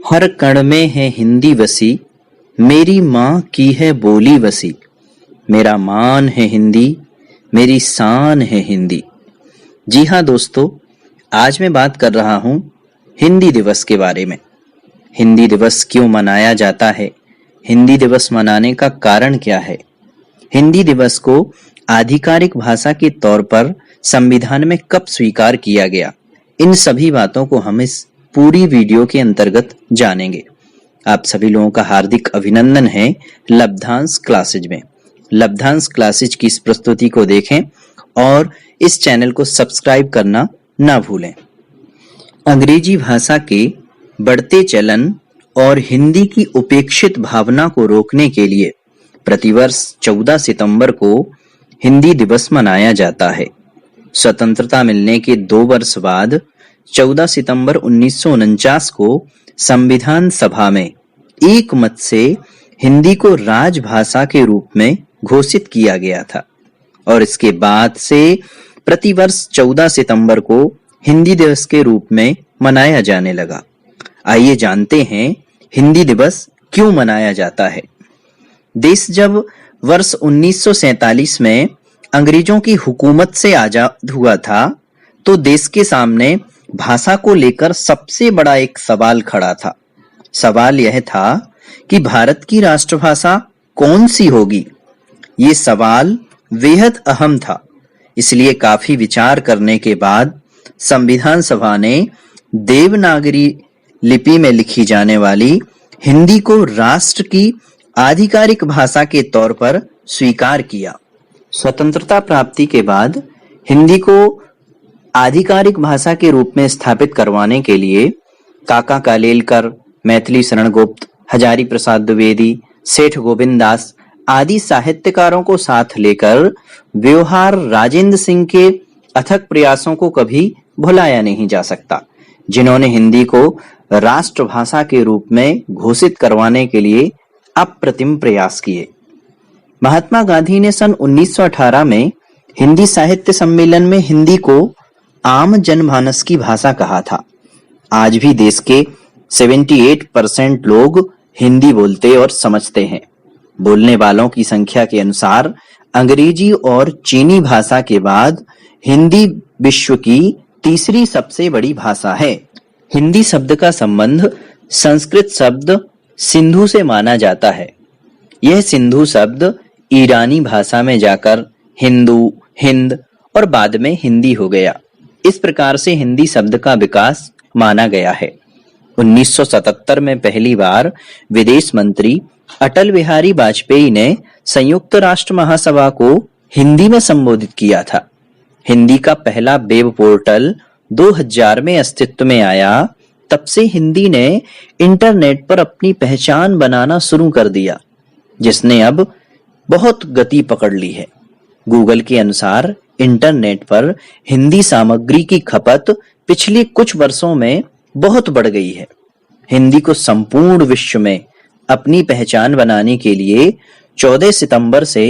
हर कण में है हिंदी बसी, मेरी माँ की है बोली बसी। मेरा मान है हिंदी, मेरी शान है हिंदी। जी हाँ दोस्तों, आज मैं बात कर रहा हूँ हिंदी दिवस के बारे में। हिंदी दिवस क्यों मनाया जाता है? हिंदी दिवस मनाने का कारण क्या है? हिंदी दिवस को आधिकारिक भाषा के तौर पर संविधान में कब स्वीकार किया गया? इन सभी बातों को हम इस पूरी वीडियो के अंतर्गत जानेंगे। आप सभी लोगों का हार्दिक अभिनंदन है लब्धांश क्लासेज में। लब्धांश क्लासेज की इस प्रस्तुति को देखें और इस चैनल को सब्सक्राइब करना ना भूलें। अंग्रेजी भाषा के बढ़ते चलन और हिंदी की उपेक्षित भावना को रोकने के लिए प्रतिवर्ष 14 सितंबर को हिंदी दिवस मनाया जाता है। स्वतंत्रता मिलने के 2 वर्ष बाद 14 सितंबर 1949 को संविधान सभा में एक मत से हिंदी को राजभाषा के रूप में घोषित किया गया था और इसके बाद से प्रतिवर्ष 14 सितंबर को हिंदी दिवस के रूप में मनाया जाने लगा। आइए जानते हैं हिंदी दिवस क्यों मनाया जाता है। देश जब वर्ष 1947 में अंग्रेजों की हुकूमत से आजाद हुआ था तो देश के सामने भाषा को लेकर सबसे बड़ा एक सवाल खड़ा था। सवाल यह था कि भारत की राष्ट्रभाषा कौन सी होगी। ये सवाल बेहद अहम था, इसलिए काफी विचार करने के बाद संविधान सभा ने देवनागरी लिपि में लिखी जाने वाली हिंदी को राष्ट्र की आधिकारिक भाषा के तौर पर स्वीकार किया। स्वतंत्रता प्राप्ति के बाद हिंदी को आधिकारिक भाषा के रूप में स्थापित करवाने के लिए काका कालेलकर, मैथिली शरण गुप्त, हजारी प्रसाद द्विवेदी, सेठ गोविंद दास आदि साहित्यकारों को साथ लेकर व्यवहार राजेंद्र सिंह के अथक प्रयासों को कभी भुलाया नहीं जा सकता, जिन्होंने हिंदी को राष्ट्रभाषा के रूप में घोषित करवाने के लिए अप्रतिम प्रयास किए। महात्मा गांधी ने सन 1918 में हिंदी साहित्य सम्मेलन में हिंदी को आम जनमानस की भाषा कहा था। आज भी देश के 78% लोग हिंदी बोलते और समझते हैं। बोलने वालों की संख्या के अनुसार अंग्रेजी और चीनी भाषा के बाद हिंदी विश्व की तीसरी सबसे बड़ी भाषा है। हिंदी शब्द का संबंध संस्कृत शब्द सिंधु से माना जाता है। यह सिंधु शब्द ईरानी भाषा में जाकर हिंदू, हिंद और बाद में हिंदी हो गया। इस प्रकार से हिंदी शब्द का विकास माना गया है। 1977 में पहली बार विदेश मंत्री अटल बिहारी वाजपेयी ने संयुक्त राष्ट्र महासभा को हिंदी में संबोधित किया था। हिंदी का पहला वेब पोर्टल 2000 में अस्तित्व में आया। तब से हिंदी ने इंटरनेट पर अपनी पहचान बनाना शुरू कर दिया, जिसने अब बहुत गति पकड़ ली है। गूगल के अनुसार इंटरनेट पर हिंदी सामग्री की खपत पिछले कुछ वर्षों में बहुत बढ़ गई है। हिंदी को संपूर्ण विश्व में अपनी पहचान बनाने के लिए 14 सितंबर से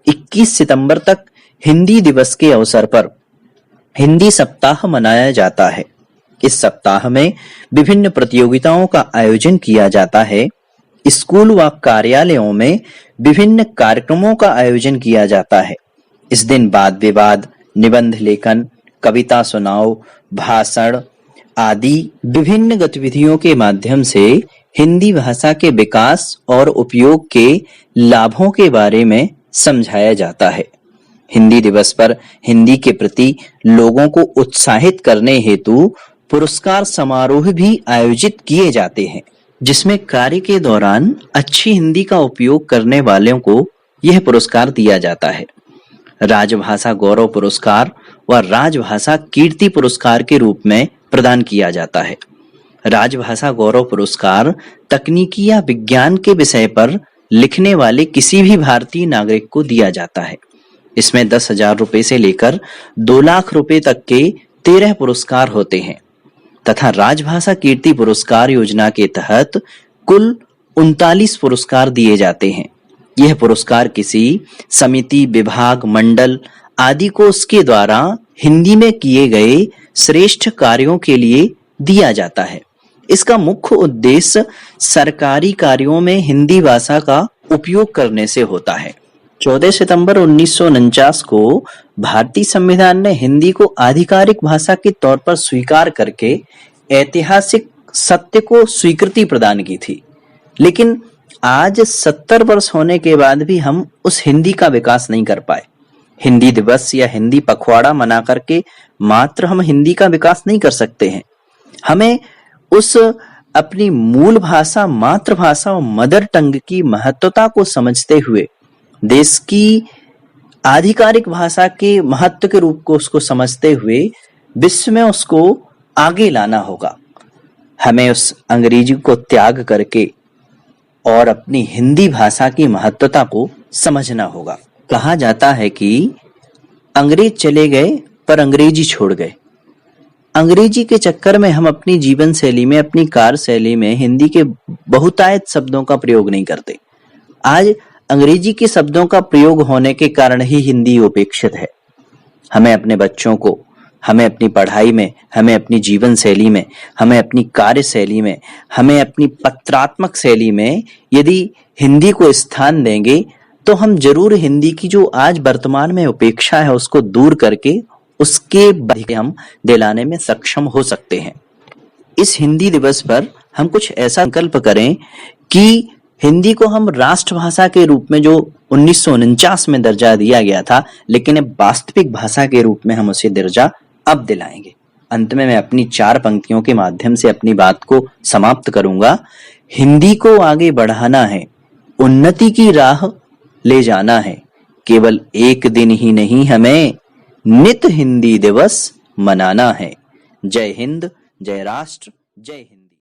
21 सितंबर तक हिंदी दिवस के अवसर पर हिंदी सप्ताह मनाया जाता है। इस सप्ताह में विभिन्न प्रतियोगिताओं का आयोजन किया जाता है। स्कूल व कार्यालयों में विभिन्न कार्यक्रमों का आयोजन किया जाता है। इस दिन वाद विवाद, निबंध लेखन, कविता सुनाओ, भाषण आदि विभिन्न गतिविधियों के माध्यम से हिंदी भाषा के विकास और उपयोग के लाभों के बारे में समझाया जाता है। हिंदी दिवस पर हिंदी के प्रति लोगों को उत्साहित करने हेतु पुरस्कार समारोह भी आयोजित किए जाते हैं, जिसमें कार्य के दौरान अच्छी हिंदी का उपयोग करने वालों को यह पुरस्कार दिया जाता है। राजभाषा गौरव पुरस्कार व राजभाषा कीर्ति पुरस्कार के रूप में प्रदान किया जाता है। राजभाषा गौरव पुरस्कार तकनीकी या विज्ञान के विषय पर लिखने वाले किसी भी भारतीय नागरिक को दिया जाता है। इसमें 10,000 रुपए से लेकर 2 लाख रुपए तक के 13 पुरस्कार होते हैं तथा राजभाषा कीर्ति पुरस्कार योजना के तहत कुल 39 पुरस्कार दिए जाते हैं। यह पुरस्कार किसी समिति, विभाग, मंडल आदि को उसके द्वारा हिंदी में किए गए श्रेष्ठ कार्यों के लिए दिया जाता है। इसका मुख्य उद्देश्य सरकारी कार्यों में हिंदी भाषा का उपयोग करने से होता है। 14 सितंबर 1949 को भारतीय संविधान ने हिंदी को आधिकारिक भाषा के तौर पर स्वीकार करके ऐतिहासिक सत्य को स्वीकृति प्रदान की थी। लेकिन आज 70 वर्ष होने के बाद भी हम उस हिंदी का विकास नहीं कर पाए। हिंदी दिवस या हिंदी पखवाड़ा मना करके मात्र हम हिंदी का विकास नहीं कर सकते हैं। हमें उस अपनी मूल भाषा, मातृभाषा और मदर टंग की महत्वता को समझते हुए देश की आधिकारिक भाषा के महत्व के रूप को उसको समझते हुए विश्व में उसको आगे लाना होगा। हमें उस अंग्रेजी को त्याग करके और अपनी हिंदी भाषा की महत्वता को समझना होगा। कहा जाता है कि अंग्रेज चले गए पर अंग्रेजी छोड़ गए। अंग्रेजी के चक्कर में हम अपनी जीवन शैली में, अपनी कार्यशैली में हिंदी के बहुतायत शब्दों का प्रयोग नहीं करते। आज अंग्रेजी के शब्दों का प्रयोग होने के कारण ही हिंदी उपेक्षित है। हमें अपने बच्चों को, हमें अपनी पढ़ाई में, हमें अपनी जीवन शैली में, हमें अपनी कार्यशैली में, हमें अपनी पत्रात्मक शैली में यदि हिंदी को स्थान देंगे तो हम जरूर हिंदी की जो आज वर्तमान में उपेक्षा है उसको दूर करके उसके बाद हम दिलाने में सक्षम हो सकते हैं। इस हिंदी दिवस पर हम कुछ ऐसा संकल्प करें कि हिंदी को हम राष्ट्रभाषा के रूप में, जो 1949 में दर्जा दिया गया था, लेकिन अब वास्तविक भाषा के रूप में हम उसे दर्जा अब दिलाएंगे। अंत में मैं अपनी 4 पंक्तियों के माध्यम से अपनी बात को समाप्त करूंगा। हिंदी को आगे बढ़ाना है, उन्नति की राह ले जाना है, केवल एक दिन ही नहीं हमें नित हिंदी दिवस मनाना है। जय हिंद, जय राष्ट्र, जय हिंद।